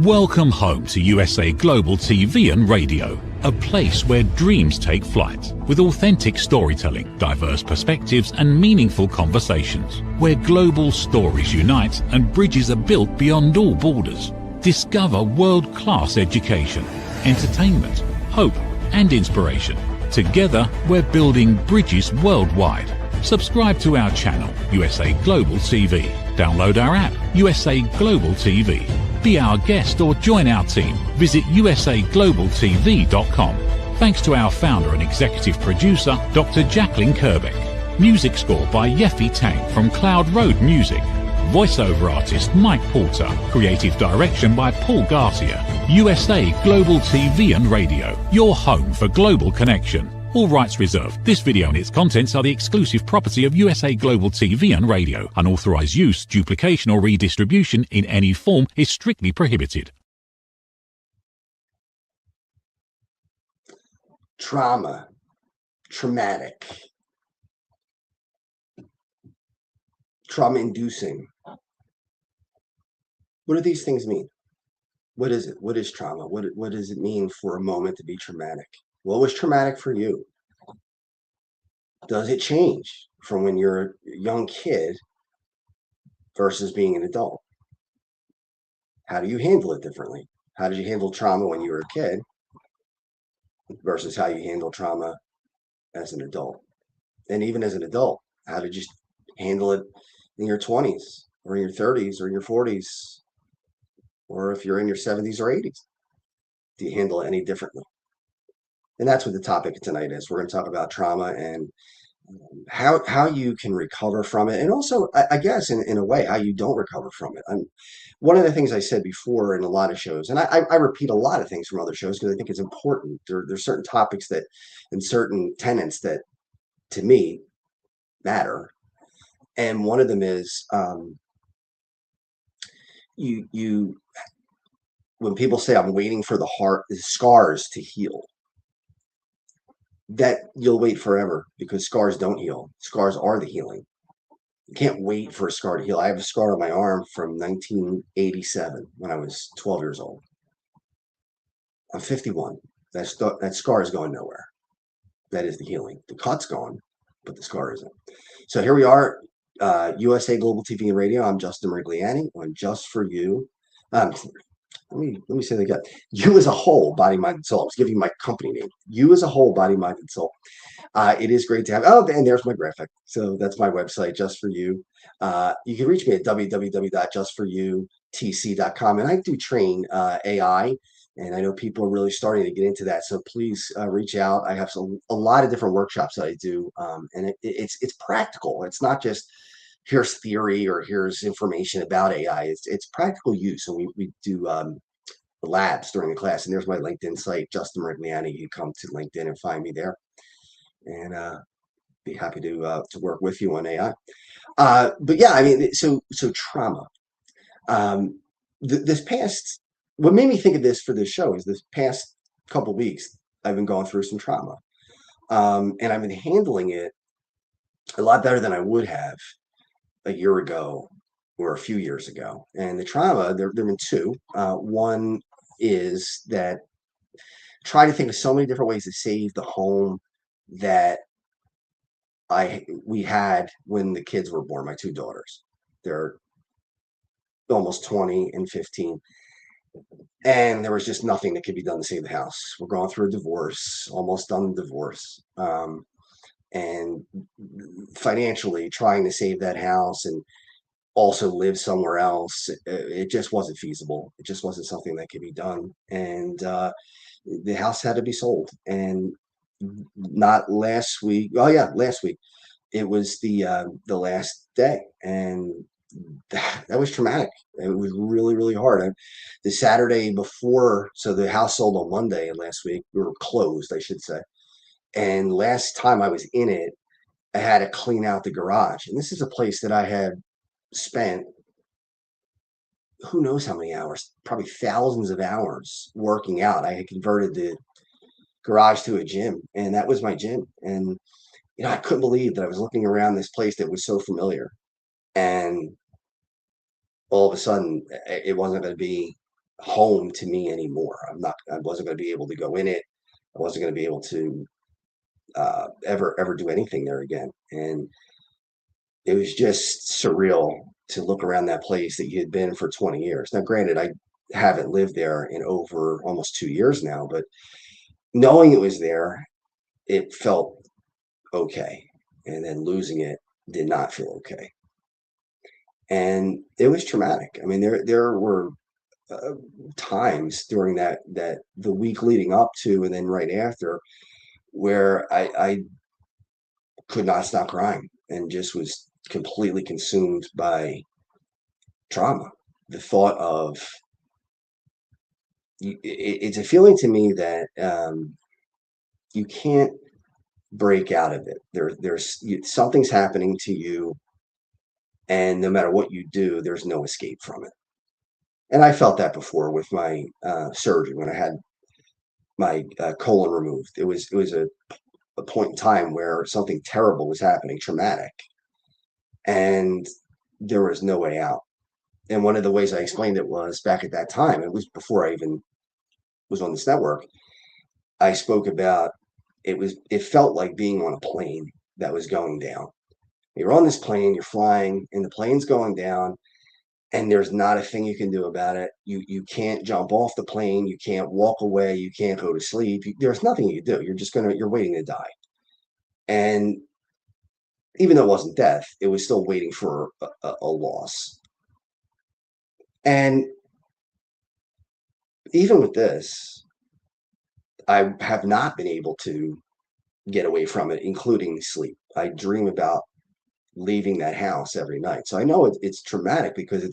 Welcome home to USA Global TV and Radio, a place where dreams take flight, with authentic storytelling, diverse perspectives and meaningful conversations, where global stories unite and bridges are built beyond all borders. Discover world-class education, entertainment, hope and inspiration. Together, we're building bridges worldwide. Subscribe to our channel, USA Global TV. Download our app, USA Global TV. Be our guest or join our team. Visit usaglobaltv.com. Thanks to our founder and executive producer, Dr. Jacqueline Kerbeck. Music score by Yeffy Tang from Cloud Road Music. Voiceover artist Mike Porter. Creative direction by Paul Garcia. USA Global TV and Radio, your home for global connection. All rights reserved. This video and its contents are the exclusive property of USA Global TV and Radio. Unauthorized use, duplication or redistribution in any form is strictly prohibited. Trauma, traumatic, trauma-inducing. What do these things mean? What is it? What is trauma? What does it mean for a moment to be traumatic? What was traumatic for you? Does it change from when you're a young kid versus being an adult? How do you handle it differently? How did you handle trauma when you were a kid versus how you handle trauma as an adult? And even as an adult, how did you handle it in your 20s or in your 30s or in your 40s? Or if you're in your 70s or 80s, do you handle it any differently? And that's what the topic tonight is. We're going to talk about trauma and how you can recover from it. And also, I guess, in a way, how you don't recover from it. One of the things I said before in a lot of shows, and I repeat a lot of things from other shows because I think it's important. There's certain topics that and certain tenets that, to me, matter. And one of them is when people say, I'm waiting for the scars to heal, that you'll wait forever because scars don't heal. Scars are the healing. You can't wait for a scar to heal. I have a scar on my arm from 1987 when I was 12 years old. I'm 51. That scar is going nowhere. That is the healing. The cut's gone, but the scar isn't. So here we are, USA Global TV and Radio. I'm Justin MIRIGLIANI on Just For You. Let me say that again. You as a whole, body, mind, and soul. I was giving you my company name. You as a whole, body, mind, and soul. It is great to have. Oh, and there's my graphic. So that's my website, Just For You. You can reach me at www.justforyoutc.com. And I do train AI, and I know people are really starting to get into that. So please reach out. I have a lot of different workshops that I do, and it's practical. It's not just here's theory or here's information about AI. It's practical use. And we do labs during the class. And there's my LinkedIn site, Justin MIRIGLIANI. You come to LinkedIn and find me there. And be happy to work with you on AI. But yeah, I mean, so trauma. This past, what made me think of this for this show is this past couple weeks, I've been going through some trauma. And I've been handling it a lot better than I would have a year ago or a few years ago. And the trauma, there have been two. One is that try to think of so many different ways to save the home that we had when the kids were born, my two daughters. They're almost 20 and 15. And there was just nothing that could be done to save the house. We're going through a divorce, almost done the divorce. And financially trying to save that house and also live somewhere else, it just wasn't feasible. It just wasn't something that could be done. And the house had to be sold. And not last week. Oh yeah, last week. It was the last day, and that was traumatic. It was really, really hard. The Saturday before, so the house sold on Monday, and last week we were closed, I should say. And last time I was in it, I had to clean out the garage. And this is a place that I had spent who knows how many hours, probably thousands of hours working out. I had converted the garage to a gym, and that was my gym. And, I couldn't believe that I was looking around this place that was so familiar. And all of a sudden, it wasn't going to be home to me anymore. I wasn't going to be able to go in it. I wasn't going to be able to ever do anything there again. And it was just surreal to look around that place that you had been for 20 years. Now, granted, I haven't lived there in over almost 2 years now, but knowing it was there, it felt okay. And then losing it did not feel okay. And it was traumatic. I mean, there were uh, times during the week leading up to and then right after where I could not stop crying and just was completely consumed by trauma. The thought of it's a feeling to me that you can't break out of it. Something's happening to you, and no matter what you do, there's no escape from it. And I felt that before with my surgery when I had my colon removed. It was a point in time where something terrible was happening, traumatic, and there was no way out. And one of the ways I explained it was back at that time, it was before I even was on this network, I spoke about it felt like being on a plane that was going down. You're on this plane, you're flying, and the plane's going down, and there's not a thing you can do about it. You can't jump off the plane, you can't walk away, you can't go to sleep. There's nothing you can do. You're waiting to die. And even though it wasn't death, it was still waiting for a loss. And even with this, I have not been able to get away from it, including sleep. I dream about leaving that house every night. So I know it's traumatic because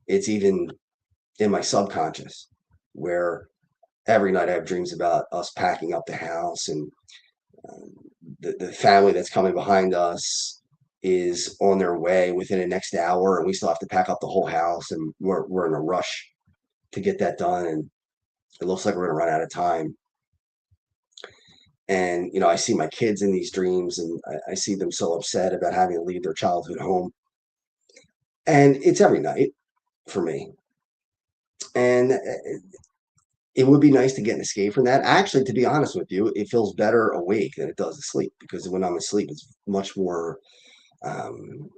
it's even in my subconscious where every night I have dreams about us packing up the house and um, the family that's coming behind us is on their way within the next hour and we still have to pack up the whole house and we're in a rush to get that done and it looks like we're going to run out of time. And I see my kids in these dreams and I see them so upset about having to leave their childhood home. And it's every night for me. And it would be nice to get an escape from that. Actually, to be honest with you, it feels better awake than it does asleep because when I'm asleep, it's much more um,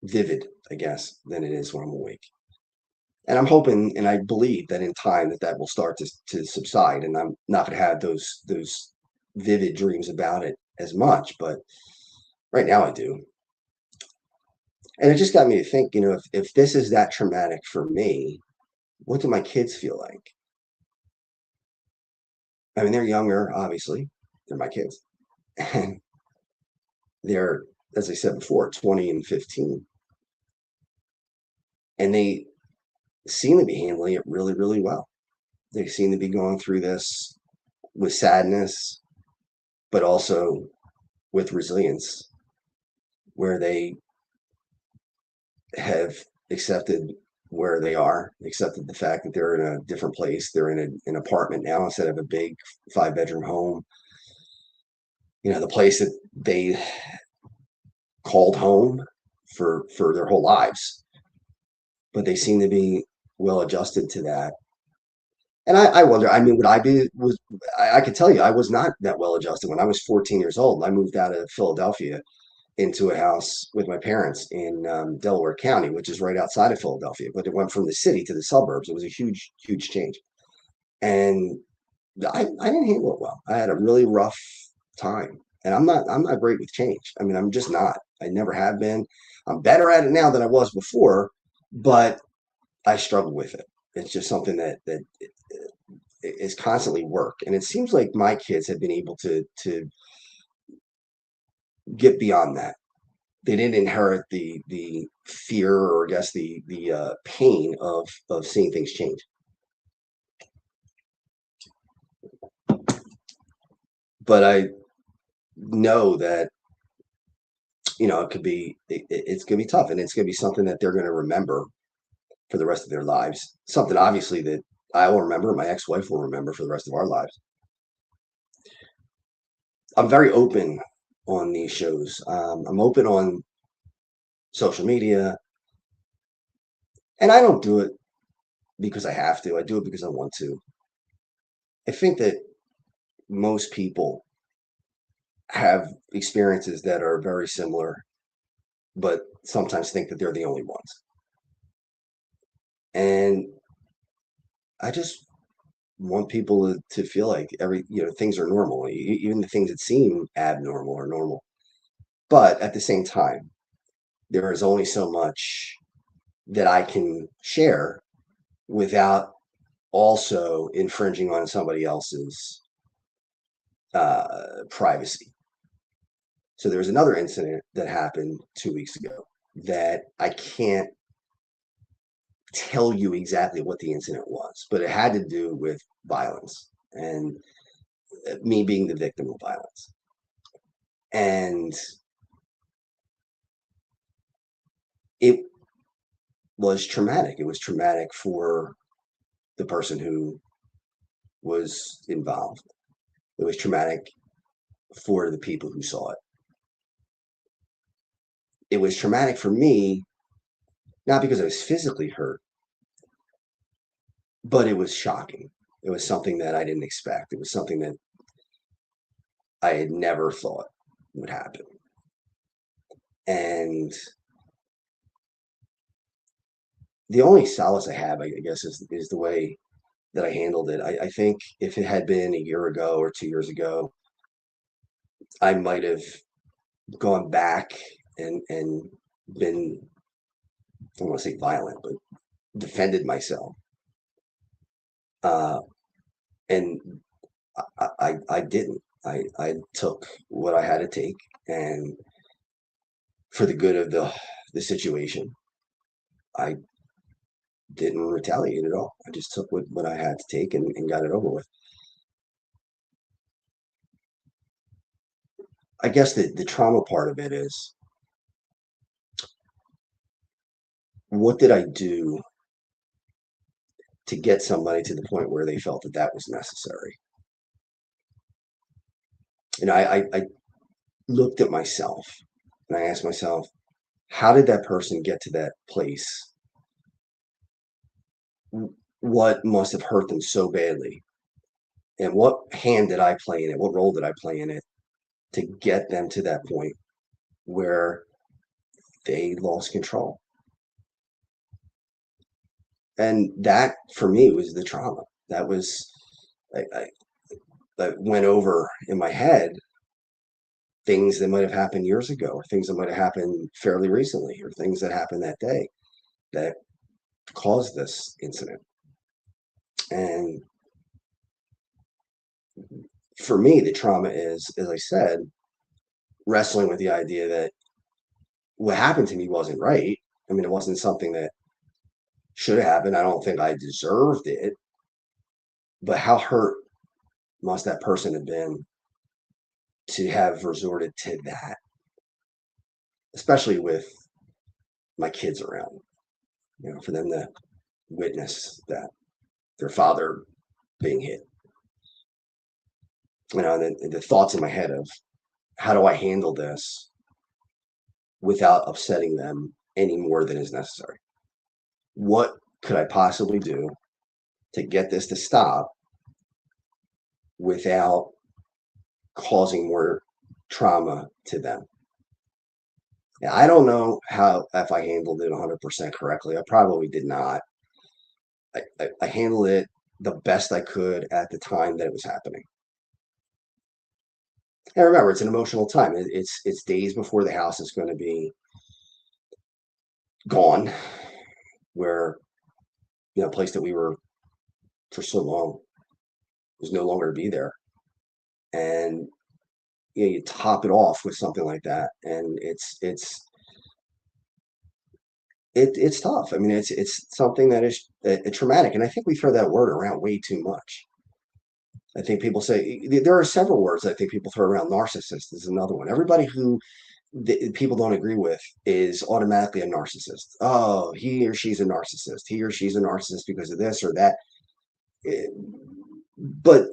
vivid, I guess, than it is when I'm awake. And I'm hoping and I believe that in time that will start to subside, and I'm not going to have those vivid dreams about it as much. But right now, I do. And it just got me to think, if this is that traumatic for me, what do my kids feel like? I mean, they're younger, obviously. They're my kids. And they're, as I said before, 20 and 15. And they seem to be handling it really, really well. They seem to be going through this with sadness, but also with resilience, where they have accepted where they are, accepted the fact that they're in a different place. They're in an apartment now instead of a big 5-bedroom home. The place that they called home for their whole lives, but they seem to be well adjusted to that. And I wonder, I mean, would I be, was, I could tell you, I was not that well adjusted when I was 14 years old. I moved out of Philadelphia into a house with my parents in Delaware County, which is right outside of Philadelphia, but it went from the city to the suburbs. It was a huge, huge change. And I didn't handle it well. I had a really rough time. And I'm not great with change. I mean, I'm just not. I never have been. I'm better at it now than I was before, but I struggle with it. It's just something that is constantly work. And it seems like my kids have been able to get beyond that. They didn't inherit the fear or I guess the pain of seeing things change. But I know that it's gonna be tough, and it's gonna be something that they're gonna remember for the rest of their lives. Something obviously that I will remember, my ex-wife will remember for the rest of our lives. I'm very open on these shows. I'm open on social media, and I don't do it because I have to. I do it because I want to. I think that most people have experiences that are very similar, but sometimes think that they're the only ones. And I just want people to feel like things are normal, even the things that seem abnormal are normal. But at the same time, there is only so much that I can share without also infringing on somebody else's privacy. So there was another incident that happened 2 weeks ago that I can't tell you exactly what the incident was, but it had to do with violence and me being the victim of violence. And it was traumatic. It was traumatic for the person who was involved. It was traumatic for the people who saw it. It was traumatic for me, not because I was physically hurt, but it was shocking. It was something that I didn't expect. It was something that I had never thought would happen. And the only solace I have, I guess, is the way that I handled it. I think if it had been a year ago or 2 years ago, I might have gone back and been, I don't want to say violent, but defended myself. Uh, and I didn't. I took what I had to take, and for the good of the situation, I didn't retaliate at all. I just took what I had to take and got it over with. I guess the trauma part of it is, what did I do to get somebody to the point where they felt that that was necessary? And I looked at myself and I asked myself, how did that person get to that place? What must have hurt them so badly? And what hand did I play in it? What role did I play in it to get them to that point where they lost control? And that for me was the trauma. That was, I went over in my head things that might have happened years ago, or things that might have happened fairly recently, or things that happened that day that caused this incident. And for me, the trauma is, as I said, wrestling with the idea that what happened to me wasn't right. I mean, it wasn't something that should have happened. I don't think I deserved it. But how hurt must that person have been to have resorted to that, especially with my kids around, for them to witness that their father being hit. The thoughts in my head of, how do I handle this without upsetting them any more than is necessary? What could I possibly do to get this to stop without causing more trauma to them? Yeah, I don't know if I handled it 100% correctly. I probably did not. I handled it the best I could at the time that it was happening. And remember, it's an emotional time. It's days before the house is going to be gone, where a place that we were for so long was no longer to be there. And you top it off with something like that, and it's tough. I mean, it's something that is traumatic, and I think we throw that word around way too much. I think people say, there are several words I think people throw around. Narcissist is another one. Everybody who people don't agree with is automatically a narcissist. Oh, he or she's a narcissist. He or she's a narcissist because of this or that. Eh, But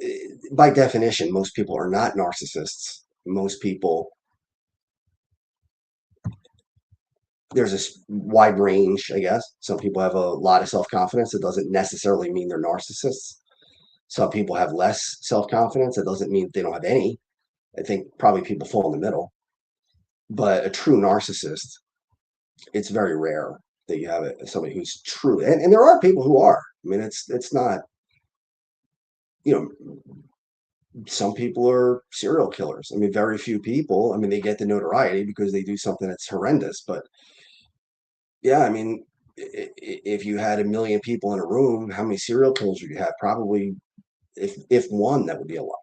by definition, most people are not narcissists. Most people there's a wide range, I guess. Some people have a lot of self-confidence. It doesn't necessarily mean they're narcissists. Some people have less self-confidence. It doesn't mean they don't have any. I think probably people fall in the middle. But a true narcissist, it's very rare that you have somebody who's truly, and there are people who are. I mean, it's not, you know, some people are serial killers. I mean, very few people. I mean, they get the notoriety because they do something that's horrendous. But yeah, I mean, if you had a million people in a room, how many serial killers would you have? Probably, if one, that would be a lot.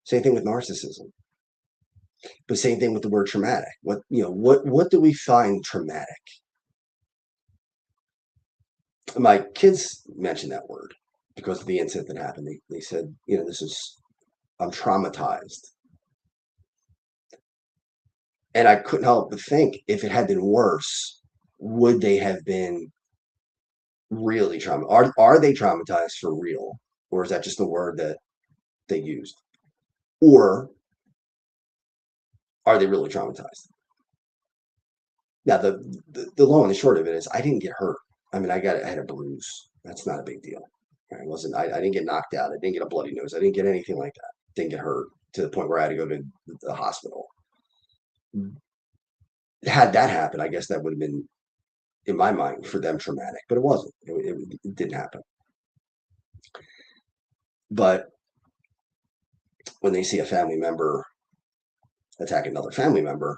Same thing with narcissism. But same thing with the word traumatic. What do we find traumatic? My kids mentioned that word because of the incident that happened. They said, I'm traumatized. And I couldn't help but think, if it had been worse, would they have been really traumatized? Are they traumatized for real? Or is that just a word that they used? Or are they really traumatized? Now, the long and the short of it is, I didn't get hurt. I mean, I had a bruise. That's not a big deal. I didn't get knocked out. I didn't get a bloody nose. I didn't get anything like that. Didn't get hurt to the point where I had to go to the hospital. Had that happened, I guess that would have been, in my mind, for them, traumatic, but it wasn't. It didn't happen. But when they see a family member attack another family member,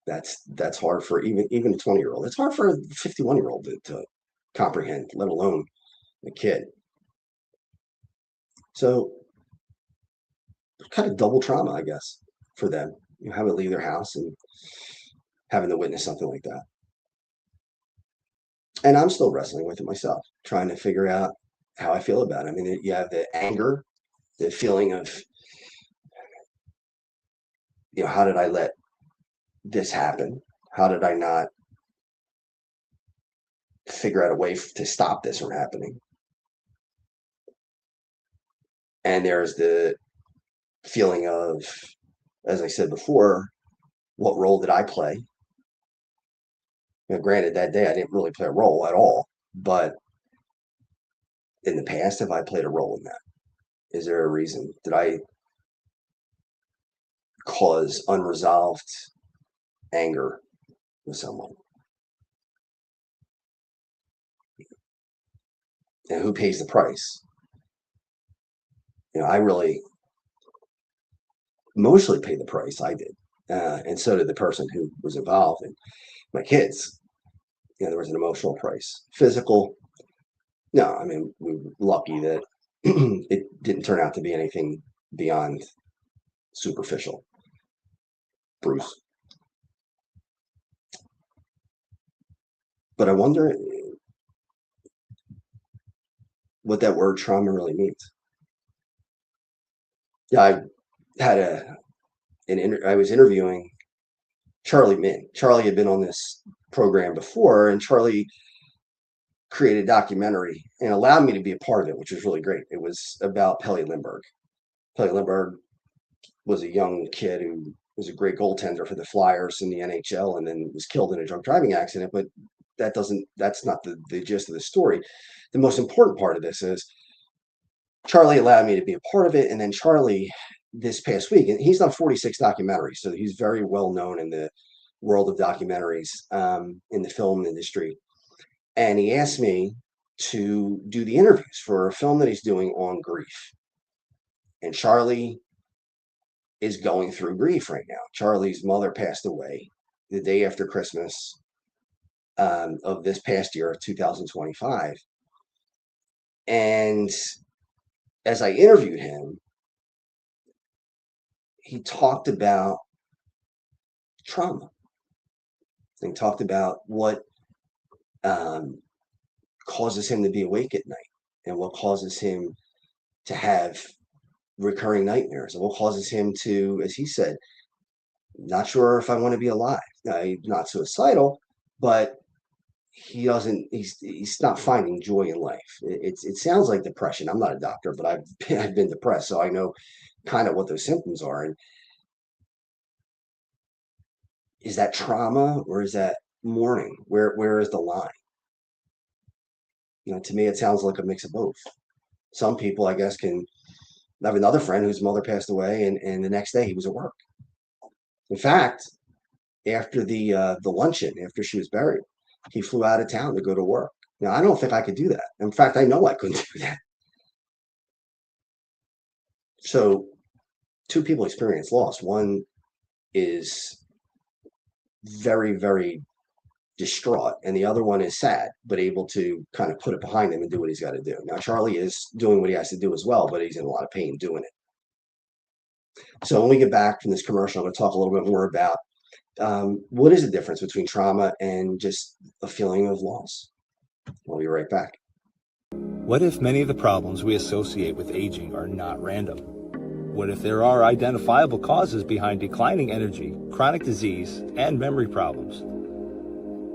that's hard for even a 20-year-old. It's hard for a 51-year-old to comprehend, let alone a kid. So kind of double trauma, I guess, for them. Having to leave their house and having to witness something like that. And I'm still wrestling with it myself, trying to figure out how I feel about it. I mean, you have the anger, the feeling of, how did I let this happen? How did I not figure out a way to stop this from happening? And there's the feeling of, as I said before, what role did I play? Granted, that day I didn't really play a role at all, but in the past, have I played a role in that? Is there a reason? Did I cause unresolved anger with someone? And who pays the price? I really mostly paid the price. I did. And so did the person who was involved, and my kids. There was an emotional price. Physical, no. I mean, we were lucky that it didn't turn out to be anything beyond superficial. Bruce. But I wonder what that word trauma really means. Yeah, I had I was interviewing Charlie Min. Charlie had been on this program before, and Charlie created a documentary and allowed me to be a part of it, which was really great. It was about Pele Lindbergh. Pele Lindbergh was a young kid who was a great goaltender for the Flyers in the NHL, and then was killed in a drunk driving accident. But that's not the gist of the story. The most important part of this is Charlie allowed me to be a part of it. And then Charlie, this past week, and he's done 46 documentaries, so he's very well known in the world of documentaries, in the film industry. And he asked me to do the interviews for a film that he's doing on grief. And Charlie is going through grief right now. Charlie's mother passed away the day after Christmas, of this past year, 2025. And as I interviewed him, he talked about trauma. He talked about what causes him to be awake at night, and what causes him to have recurring nightmares, and what causes him to, as he said, not sure if I want to be alive. Now, he's not suicidal, but he's not finding joy in life. It sounds like depression. I'm not a doctor, but I've been depressed, so I know kind of what those symptoms are. And Is that trauma or is that mourning? Where is the line? To me, it sounds like a mix of both. Some people, I guess, can I have another friend whose mother passed away, and the next day he was at work. In fact, after the luncheon, after she was buried, he flew out of town to go to work. Now, I don't think I could do that. In fact, I know I couldn't do that. So, two people experience loss. One is very, very distraught, and the other one is sad, but able to kind of put it behind him and do what he's got to do. Now, Charlie is doing what he has to do as well, but he's in a lot of pain doing it. So, when we get back from this commercial, I'm going to talk a little bit more about what is the difference between trauma and just a feeling of loss. We'll be right back. What if many of the problems we associate with aging are not random? What if there are identifiable causes behind declining energy, chronic disease, and memory problems?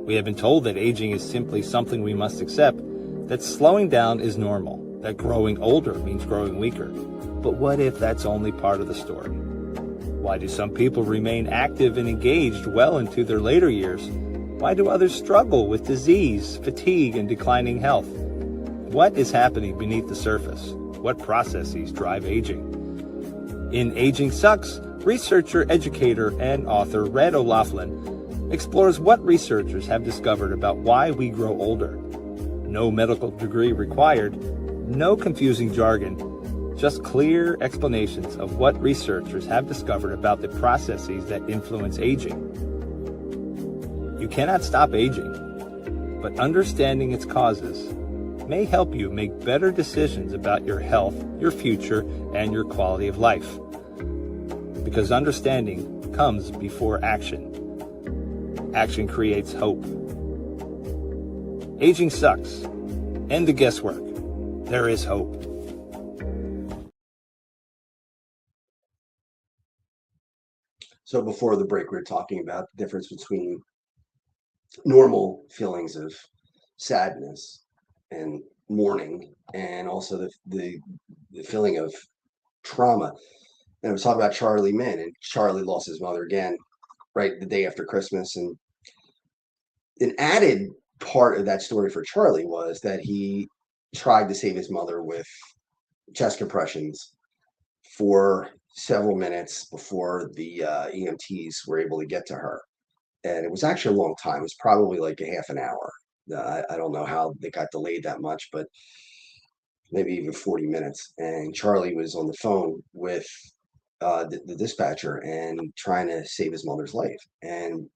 We have been told that aging is simply something we must accept, that slowing down is normal, that growing older means growing weaker. But what if that's only part of the story? Why do some people remain active and engaged well into their later years? Why do others struggle with disease, fatigue, and declining health? What is happening beneath the surface? What processes drive aging? In Aging Sucks, researcher, educator, and author Red O'Loughlin explores what researchers have discovered about why we grow older. No medical degree required, no confusing jargon, just clear explanations of what researchers have discovered about the processes that influence aging. You cannot stop aging, but understanding its causes may help you make better decisions about your health, your future, and your quality of life. Because understanding comes before action. Action creates hope. Aging sucks. End the guesswork. There is hope. So before the break, we were talking about the difference between normal feelings of sadness and mourning, and also the feeling of trauma. And I was talking about Charlie Min, and Charlie lost his mother again, right the day after Christmas. And an added part of that story for Charlie was that he tried to save his mother with chest compressions for several minutes before the EMTs were able to get to her. And it was actually a long time. It was probably like a half an hour. I don't know how they got delayed that much, but maybe even 40 minutes. And Charlie was on the phone with the dispatcher and trying to save his mother's life. And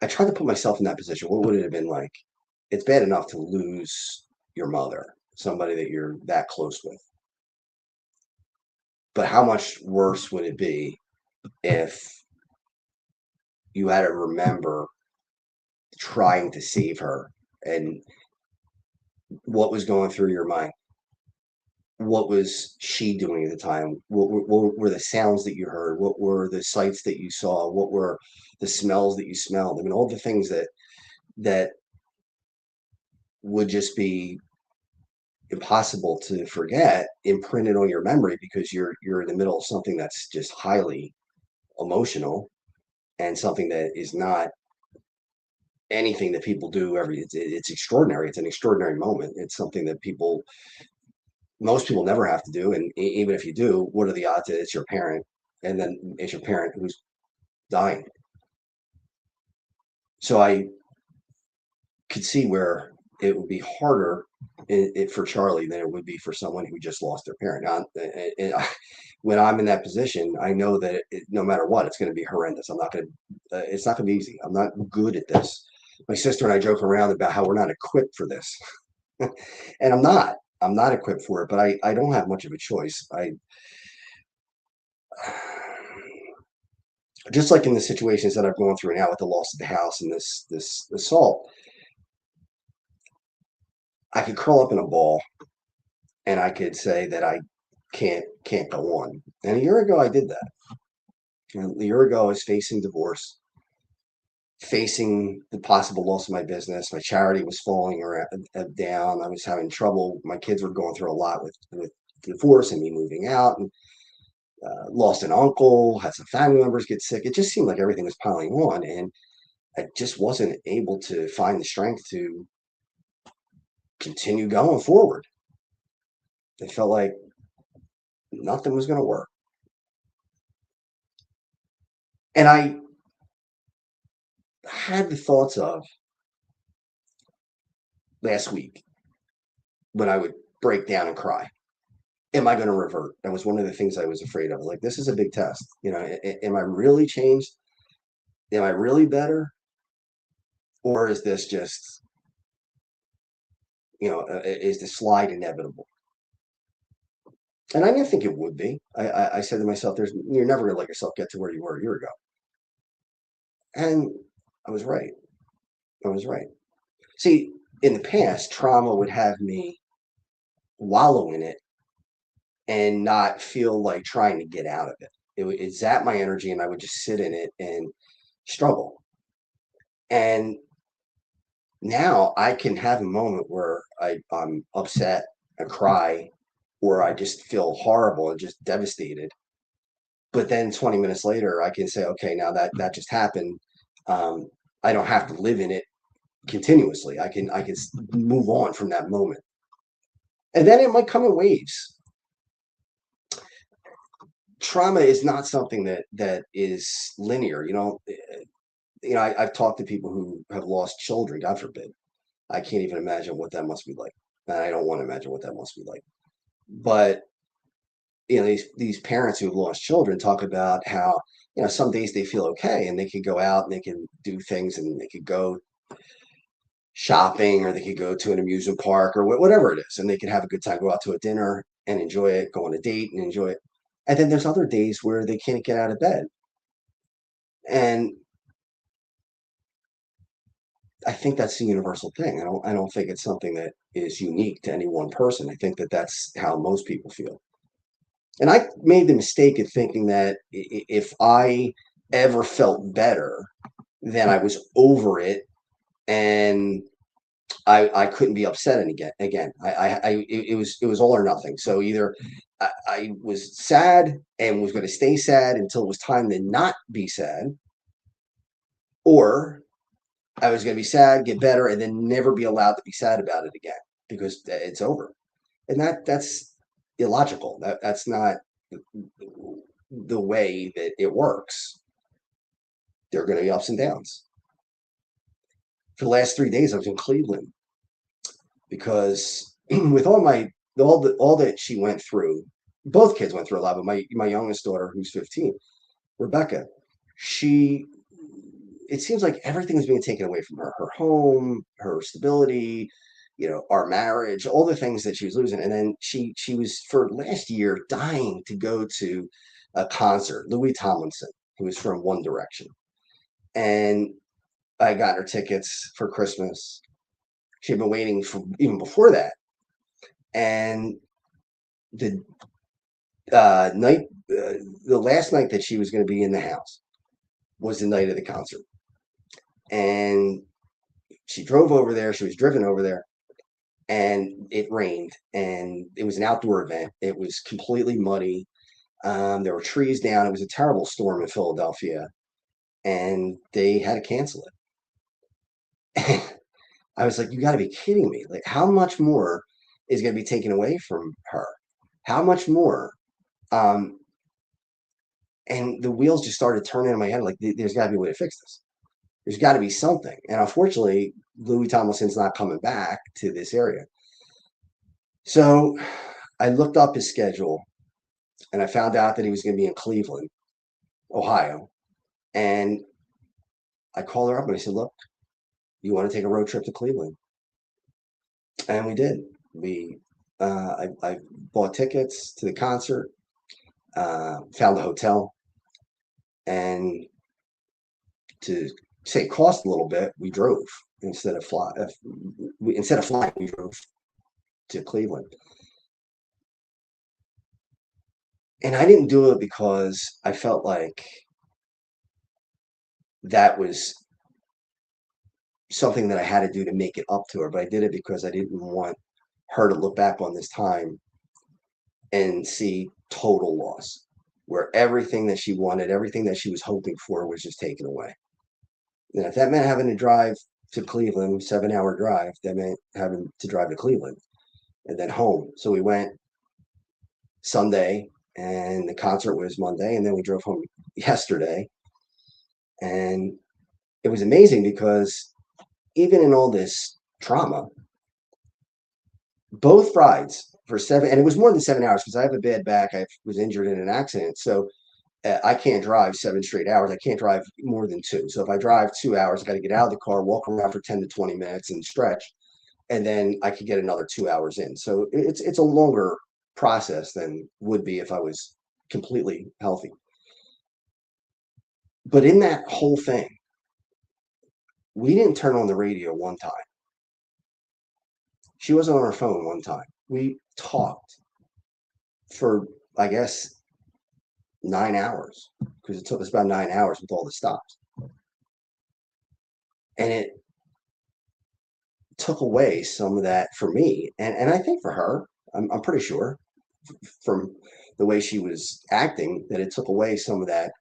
I tried to put myself in that position. What would it have been like? It's bad enough to lose your mother, somebody that you're that close with. But how much worse would it be if you had to remember trying to save her and what was going through your mind? What was she doing at the time? What were the sounds that you heard? What were the sights that you saw? What were the smells that you smelled? I mean, all the things that would just be impossible to forget, imprinted on your memory because you're in the middle of something that's just highly emotional and something that is not anything that people do it's extraordinary. It's an extraordinary moment. It's something that most people never have to do. And even if you do, what are the odds that it's your parent, and then it's your parent who's dying? So I could see where it would be harder for Charlie than it would be for someone who just lost their parent. Now, when I'm in that position, I know that no matter what, it's going to be horrendous. It's not going to be easy. I'm not good at this. My sister and I joke around about how we're not equipped for this. And I'm not equipped for it, but I don't have much of a choice. Just like in the situations that I've gone through now with the loss of the house and this assault, I could curl up in a ball and I could say that I can't go on. And a year ago I did that. And a year ago I was facing divorce, facing the possible loss of my business. My charity was falling down. I was having trouble. My kids were going through a lot with divorce and me moving out. And lost an uncle, had some family members get sick. It just seemed like everything was piling on, and I just wasn't able to find the strength to continue going forward. It felt like nothing was going to work. And I had the thoughts of last week when I would break down and cry. Am I going to revert? That was one of the things I was afraid of. Like, this is a big test. Am I really changed? Am I really better? Or is this just, is the slide inevitable? And I didn't think it would be. I said to myself, you're never going to let yourself get to where you were a year ago. And I was right. I was right. See, in the past, trauma would have me wallow in it and not feel like trying to get out of it. It zap my energy, and I would just sit in it and struggle. And now I can have a moment where I'm upset, I cry, or I just feel horrible and just devastated. But then 20 minutes later, I can say, okay, now that just happened. I don't have to live in it continuously. I can move on from that moment. And then it might come in waves. Trauma is not something that is linear. I've talked to people who have lost children, God forbid. I can't even imagine what that must be like. And I don't want to imagine what that must be like. But these parents who have lost children talk about how, some days they feel okay and they can go out and they can do things, and they could go shopping, or they could go to an amusement park, or whatever it is, and they can have a good time, go out to a dinner and enjoy it, go on a date and enjoy it. And then there's other days where they can't get out of bed. And I think that's the universal thing. I don't think it's something that is unique to any one person. I think that that's how most people feel. And I made the mistake of thinking that if I ever felt better, then I was over it, and I couldn't be upset again. It was all or nothing. So either I was sad and was going to stay sad until it was time to not be sad, or I was going to be sad, get better, and then never be allowed to be sad about it again because it's over. And that's illogical. That's not the way that it works. There are going to be ups and downs. For the last 3 days, I was in Cleveland because with all that she went through, both kids went through a lot, but my youngest daughter, who's 15, Rebecca, it seems like everything is being taken away from her. Her home, her stability, our marriage, all the things that she was losing. And then she was, for last year, dying to go to a concert. Louis Tomlinson, who was from One Direction. And I got her tickets for Christmas. She had been waiting for even before that. And the last night that she was going to be in the house was the night of the concert. And she drove over there. She was driven over there, and it rained, and it was an outdoor event. It was completely muddy. There were trees down. It was a terrible storm in Philadelphia, and they had to cancel it. I was like, you got to be kidding me. Like, how much more is going to be taken away from her? How much more? And the wheels just started turning in my head. Like, there's got to be a way to fix this. There's got to be something. And unfortunately, Louis Tomlinson's not coming back to this area. So I looked up his schedule, and I found out that he was going to be in Cleveland, Ohio. And I called her up and I said, look, you want to take a road trip to Cleveland? And we did. I bought tickets to the concert, found a hotel, and to say cost a little bit, we drove instead of flying. We drove to Cleveland. And I didn't do it because I felt like that was something that I had to do to make it up to her, but I did it because I didn't want her to look back on this time and see total loss. where everything that she wanted, everything that she was hoping for was just taken away. And if that meant having to drive to Cleveland, 7-hour drive, that meant having to drive to Cleveland and then home. So we went Sunday and the concert was Monday, and then we drove home yesterday. And it was amazing because even in all this trauma, both rides for 7, and it was more than 7 hours because I have a bad back. I was injured in an accident. So I can't drive 7 straight hours. I can't drive more than 2. So if I drive 2 hours, I got to get out of the car, walk around for 10 to 20 minutes and stretch. And then I could get another 2 hours in. So it's a longer process than would be if I was completely healthy. But in that whole thing, we didn't turn on the radio one time. She wasn't on her phone one time. We talked for, I guess, 9 hours, because it took us about 9 hours with all the stops. And it took away some of that for me. And I think for her, I'm pretty sure from the way she was acting, that it took away some of that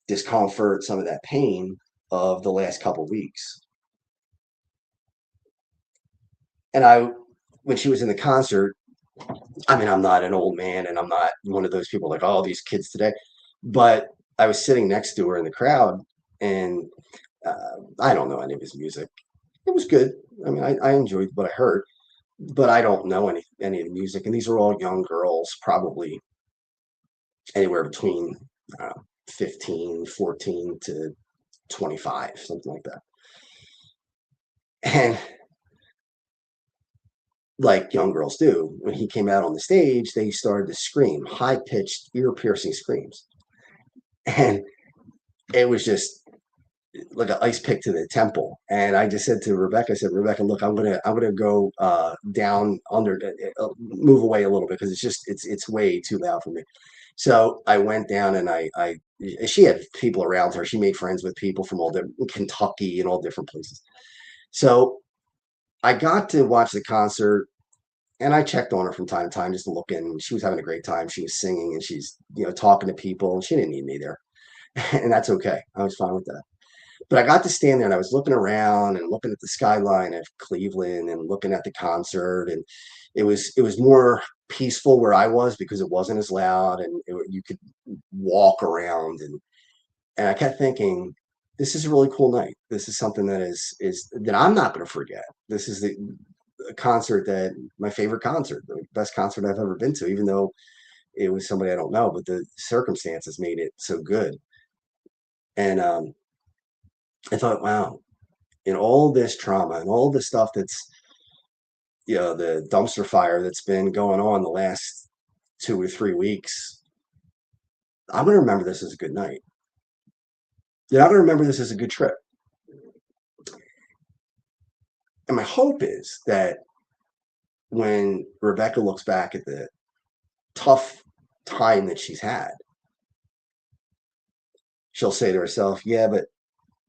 discomfort, some of that pain of the last couple of weeks. And when she was in the concert, I mean, I'm not an old man and I'm not one of those people like, oh, these kids today, but I was sitting next to her in the crowd, and I don't know any of his music. It was good. I mean, I enjoyed what I heard, but I don't know any of the music. And these are all young girls, probably anywhere between 15, 14 to 25, something like that. And like young girls do, when he came out on the stage, they started to scream, high-pitched, ear-piercing screams. And it was just like an ice pick to the temple. And I just said to Rebecca, I said, Rebecca, look, I'm gonna go down under, move away a little bit, because it's way too loud for me. So I went down, and she had people around her. She made friends with people from all Kentucky and all different places. So I got to watch the concert, and I checked on her from time to time just to look in. She was having a great time. She was singing, and she's talking to people, and she didn't need me there. And that's okay. I was fine with that. But I got to stand there, and I was looking around and looking at the skyline of Cleveland and looking at the concert, and it was more peaceful where I was because it wasn't as loud, and you could walk around, and I kept thinking, this is a really cool night. This is something that is that I'm not going to forget. This is the concert that my favorite concert, the best concert I've ever been to, even though it was somebody I don't know, but the circumstances made it so good. And I thought, wow, in all this trauma and all the stuff that's, the dumpster fire that's been going on the last 2 or 3 weeks, I'm going to remember this as a good night. I'm going to remember this as a good trip. And my hope is that when Rebecca looks back at the tough time that she's had, she'll say to herself, yeah, but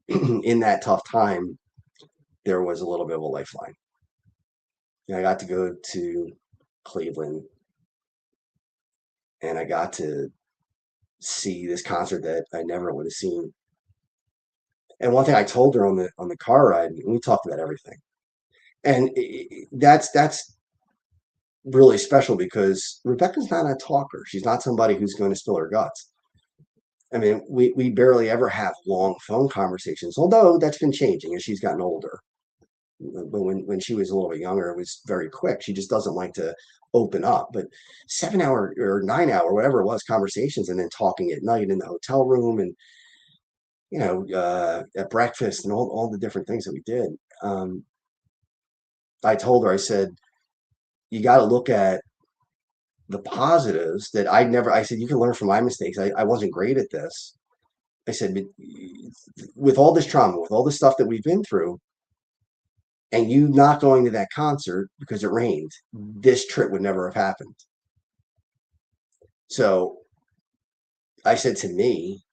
in that tough time, there was a little bit of a lifeline. I got to go to Cleveland, and I got to see this concert that I never would have seen. And one thing I told her on the car ride, we talked about everything. And that's really special, because Rebecca's not a talker. She's not somebody who's going to spill her guts. I mean, we barely ever have long phone conversations, although that's been changing as she's gotten older. But when she was a little bit younger, it was very quick. She just doesn't like to open up. But 7-hour or 9-hour, whatever it was, conversations, and then talking at night in the hotel room, and at breakfast, and all the different things that we did. I told her, I said, you got to look at the positives that I said, you can learn from my mistakes. I wasn't great at this. I said, but with all this trauma, with all the stuff that we've been through, and you not going to that concert because it rained, this trip would never have happened. So I said, to me,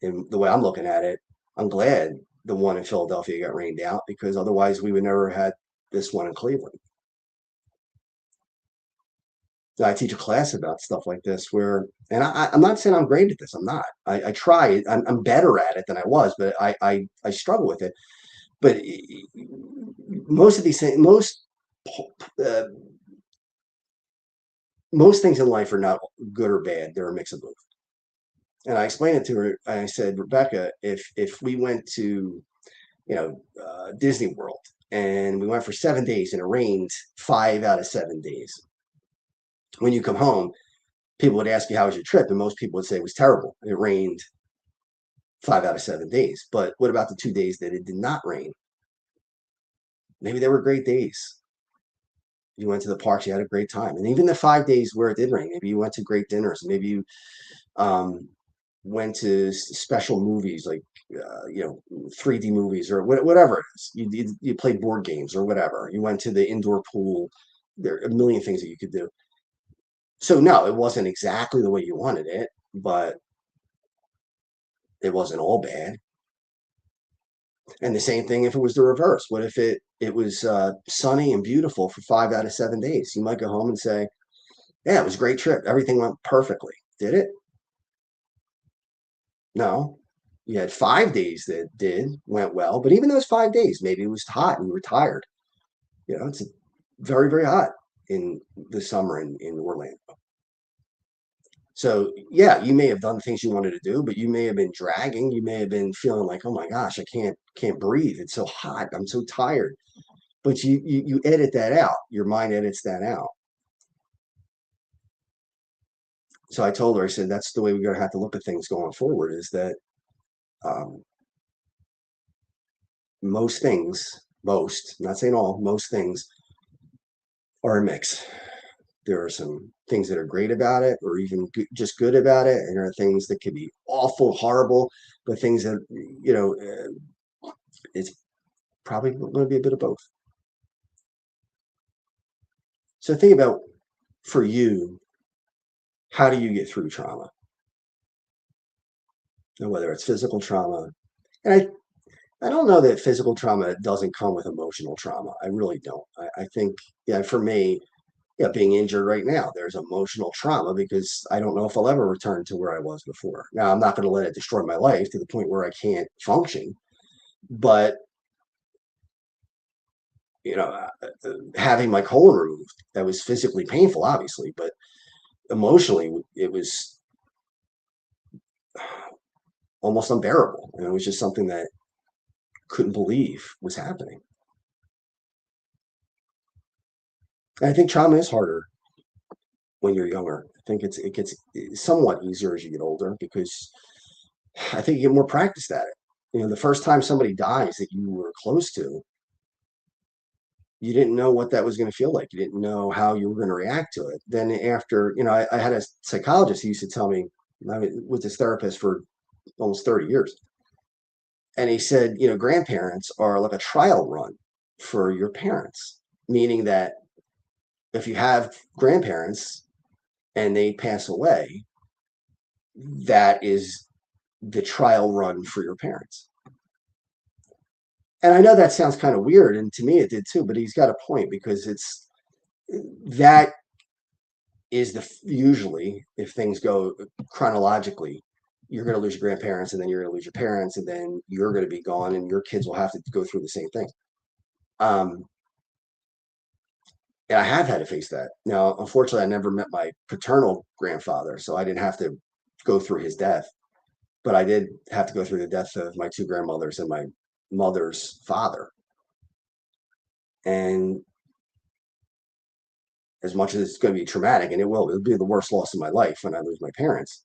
and the way I'm looking at it, I'm glad the one in Philadelphia got rained out, because otherwise we would never have had this one in Cleveland. I teach a class about stuff like this where, and I'm not saying I'm great at this. I'm not. I try. I'm better at it than I was, but I struggle with it. But most of these things, uh, most things in life are not good or bad. They're a mix of both. And I explained it to her. And I said, Rebecca, if we went to, Disney World, and we went for 7 days and it rained 5 out of 7 days, when you come home, people would ask you, how was your trip? And most people would say it was terrible. It rained 5 out of 7 days. But what about the 2 days that it did not rain? Maybe they were great days. You went to the parks, you had a great time. And even the 5 days where it did rain, maybe you went to great dinners. Maybe you um, went to special movies like, 3D movies or whatever it is. You played board games or whatever. You went to the indoor pool. There are a million things that you could do. So no, it wasn't exactly the way you wanted it, but it wasn't all bad. And the same thing if it was the reverse. What if it was sunny and beautiful for 5 out of 7 days? You might go home and say, "Yeah, it was a great trip. Everything went perfectly." Did it? No. You had 5 days that went well, but even those 5 days, maybe it was hot and you were tired. It's very, very hot in the summer in Orlando. So yeah, you may have done things you wanted to do, but you may have been dragging. You may have been feeling like, oh my gosh, I can't breathe. It's so hot. I'm so tired. But you edit that out. Your mind edits that out. So I told her, I said, that's the way we're gonna have to look at things going forward, is that um, most things, most, I'm not saying all, most things are a mix. There are some things that are great about it, or even just good about it, and there are things that could be awful, horrible, but things that, it's probably going to be a bit of both. So think about, for you, how do you get through trauma? And whether it's physical trauma, and I don't know that physical trauma doesn't come with emotional trauma. I really don't. I think, yeah, for me, yeah, being injured right now, there's emotional trauma because I don't know if I'll ever return to where I was before. Now, I'm not going to let it destroy my life to the point where I can't function, but having my colon removed, that was physically painful, obviously, but emotionally, it was almost unbearable. And it was just something that couldn't believe was happening. And I think trauma is harder when you're younger. I think it gets somewhat easier as you get older because I think you get more practiced at it. The first time somebody dies that you were close to, you didn't know what that was going to feel like. You didn't know how you were going to react to it. Then after, I had a psychologist who used to tell me, I was this therapist for almost 30 years. And he said, grandparents are like a trial run for your parents, meaning that if you have grandparents and they pass away, that is the trial run for your parents. And I know that sounds kind of weird, and to me it did too, but he's got a point because that is usually, if things go chronologically, you're going to lose your grandparents, and then you're going to lose your parents, and then you're going to be gone, and your kids will have to go through the same thing. And I have had to face that. Now, unfortunately, I never met my paternal grandfather, so I didn't have to go through his death. But I did have to go through the death of my two grandmothers and my mother's father. And as much as it's going to be traumatic, and it'll be the worst loss of my life when I lose my parents,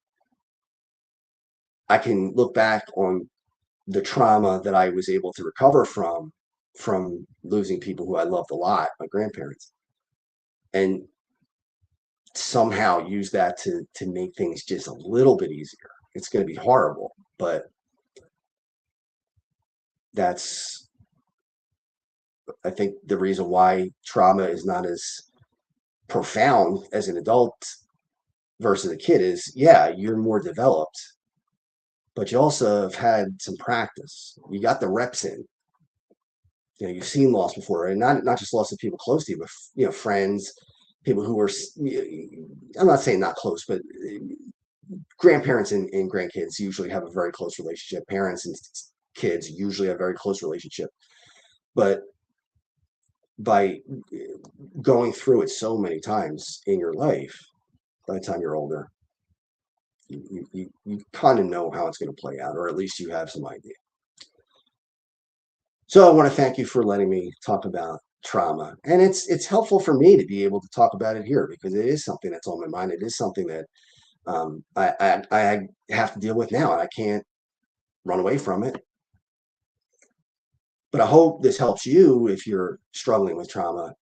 I can look back on the trauma that I was able to recover from losing people who I loved a lot, my grandparents, and somehow use that to make things just a little bit easier. It's going to be horrible, but that's, I think, the reason why trauma is not as profound as an adult versus a kid is, yeah, you're more developed, but you also have had some practice. You got the reps in. You've seen loss before, and not just loss of people close to you, but friends, people who are, I'm not saying not close, but grandparents and grandkids usually have a very close relationship. Parents and kids usually have a very close relationship. But by going through it so many times in your life, by the time you're older, you kind of know how it's going to play out, or at least you have some idea. So I want to thank you for letting me talk about trauma. And it's helpful for me to be able to talk about it here, because it is something that's on my mind. It is something that I have to deal with now, and I can't run away from it. But I hope this helps you if you're struggling with trauma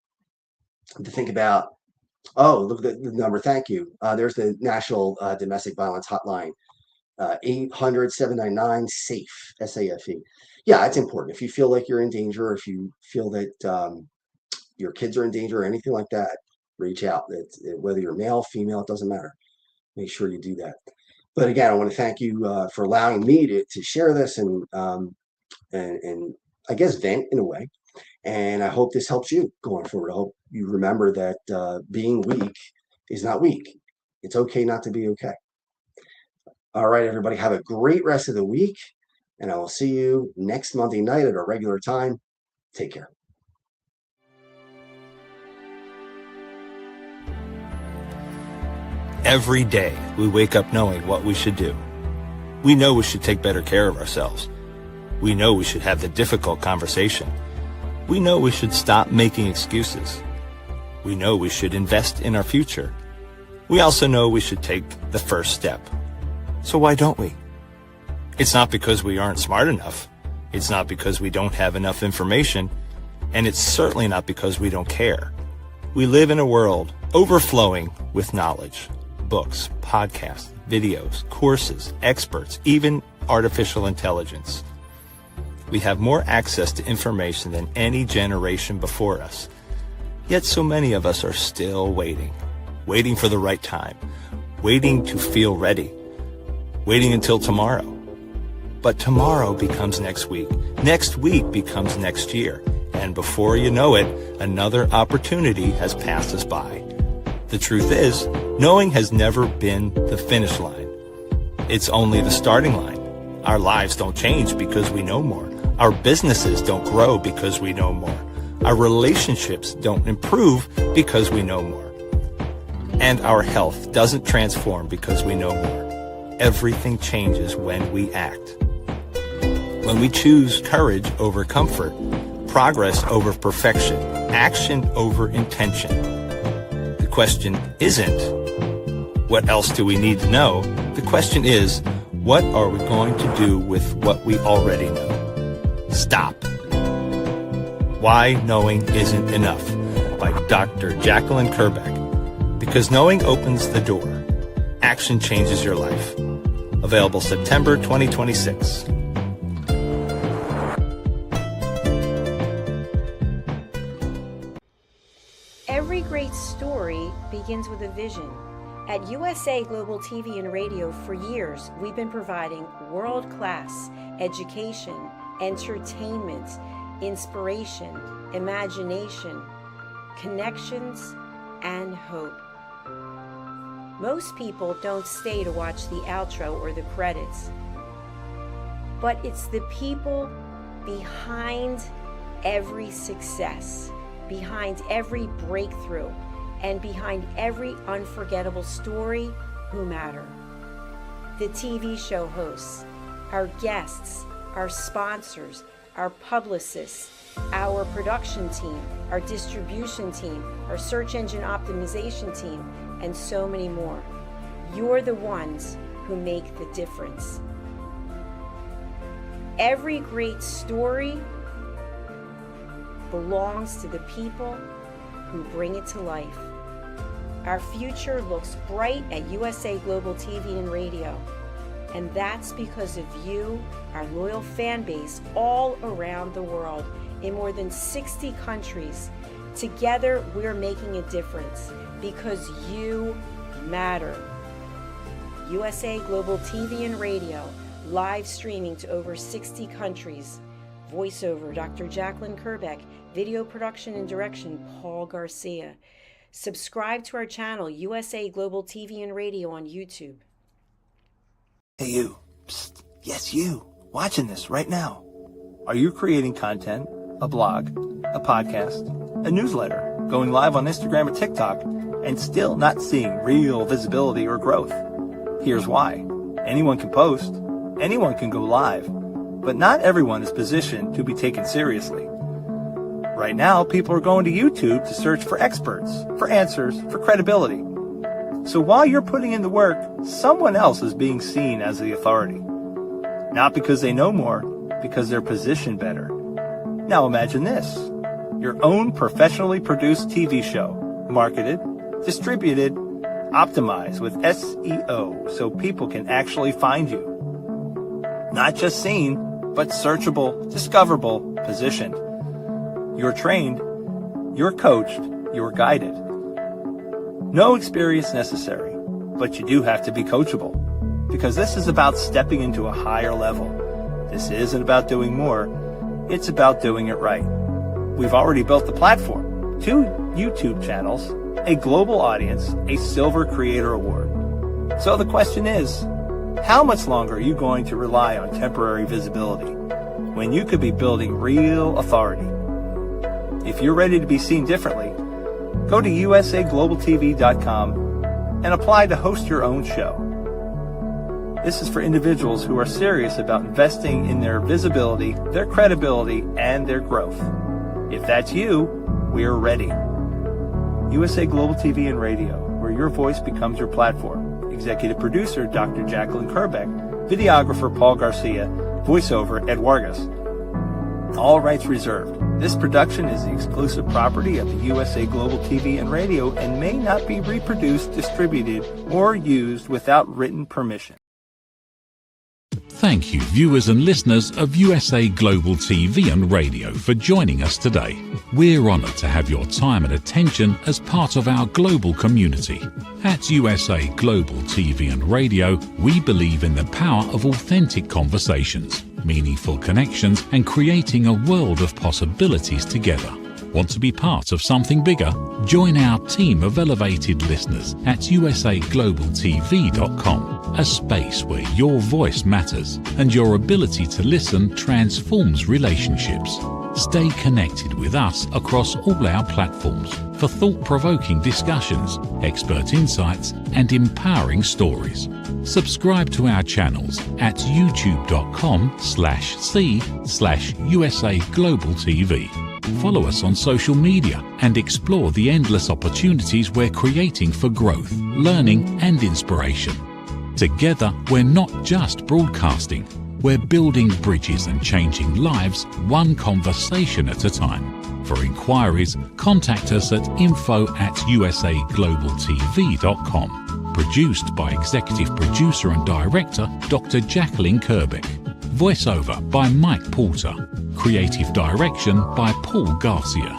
to think about, oh, look at the number. Thank you. There's the National Domestic Violence Hotline, 800-799-SAFE, SAFE. Yeah, it's important. If you feel like you're in danger, if you feel that your kids are in danger or anything like that, reach out. Whether you're male, female, it doesn't matter. Make sure you do that. But again, I want to thank you for allowing me to share this and I guess vent in a way. And I hope this helps you going forward. I hope you remember that being weak is not weak. It's okay not to be okay. All right, everybody, have a great rest of the week. And I will see you next Monday night at our regular time. Take care. Every day, we wake up knowing what we should do. We know we should take better care of ourselves. We know we should have the difficult conversation. We know we should stop making excuses. We know we should invest in our future. We also know we should take the first step. So why don't we? It's not because we aren't smart enough. It's not because we don't have enough information. And it's certainly not because we don't care. We live in a world overflowing with knowledge. Books, podcasts, videos, courses, experts, even artificial intelligence. We have more access to information than any generation before us. Yet so many of us are still waiting for the right time, waiting to feel ready, waiting until tomorrow. But tomorrow becomes next week becomes next year, and before you know it, another opportunity has passed us by. The truth is, knowing has never been the finish line. It's only the starting line. Our lives don't change because we know more. Our businesses don't grow because we know more. Our relationships don't improve because we know more. And our health doesn't transform because we know more. Everything changes when we act. When we choose courage over comfort, progress over perfection, action over intention. The question isn't, what else do we need to know? The question is, what are we going to do with what we already know? Stop. Why Knowing Isn't Enough by Dr. Jacqueline Kerbeck. Because knowing opens the door. Action changes your life. Available September 2026. Every great story begins with a vision. At USA Global TV and Radio for years, we've been providing world-class education, entertainment, inspiration, imagination, connections, and hope. Most people don't stay to watch the outro or the credits, but it's the people behind every success, behind every breakthrough, and behind every unforgettable story who matter. The TV show hosts, our guests, our sponsors, our publicists, our production team, our distribution team, our search engine optimization team, and so many more. You're the ones who make the difference. Every great story belongs to the people who bring it to life. Our future looks bright at USA Global TV and Radio, and that's because of you, our loyal fan base all around the world in more than 60 countries. Together, we're making a difference because you matter. USA Global TV and Radio, live streaming to over 60 countries. Voiceover, Dr. Jacqueline Kerbeck. Video production and direction, Paul Garcia. Subscribe to our channel, USA Global TV and Radio on YouTube. Hey you, psst, yes you, watching this right now. Are you creating content, a blog, a podcast, a newsletter, going live on Instagram or TikTok, and still not seeing real visibility or growth? Here's why. Anyone can post, anyone can go live, but not everyone is positioned to be taken seriously. Right now, people are going to YouTube to search for experts, for answers, for credibility. So while you're putting in the work, someone else is being seen as the authority. Not because they know more, because they're positioned better. Now imagine this. Your own professionally produced TV show, marketed, distributed, optimized with SEO so people can actually find you. Not just seen, but searchable, discoverable, positioned. You're trained, you're coached, you're guided. No experience necessary, but you do have to be coachable, because this is about stepping into a higher level. This isn't about doing more, it's about doing it right. We've already built the platform, 2 YouTube channels, a global audience, a Silver Creator Award. So the question is, how much longer are you going to rely on temporary visibility when you could be building real authority? If you're ready to be seen differently, go to usaglobaltv.com and apply to host your own show. This is for individuals who are serious about investing in their visibility, their credibility, and their growth. If that's you, we're ready. USA Global TV and Radio, where your voice becomes your platform. Executive producer, Dr. Jacqueline Kerbeck. Videographer, Paul Garcia. Voiceover, Ed Vargas. All rights reserved. This production is the exclusive property of the USA Global TV and Radio and may not be reproduced, distributed, or used without written permission. Thank you, viewers and listeners of USA Global TV and Radio, for joining us today. We're honoured to have your time and attention as part of our global community. At USA Global TV and Radio, we believe in the power of authentic conversations, meaningful connections, and creating a world of possibilities together. Want to be part of something bigger? Join our team of elevated listeners at usaglobaltv.com, a space where your voice matters and your ability to listen transforms relationships. Stay connected with us across all our platforms for thought-provoking discussions, expert insights, and empowering stories. Subscribe to our channels at youtube.com/c/usaglobaltv. Follow us on social media and explore the endless opportunities we're creating for growth, learning, and inspiration. Together, we're not just broadcasting, we're building bridges and changing lives one conversation at a time. For inquiries, contact us at info@usaglobaltv.com. Produced by Executive Producer and Director Dr. Jacqueline Kerbeck. Voiceover by Mike Porter. Creative direction by Paul Garcia.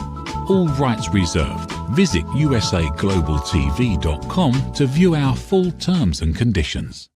All rights reserved. Visit usaglobaltv.com to view our full terms and conditions.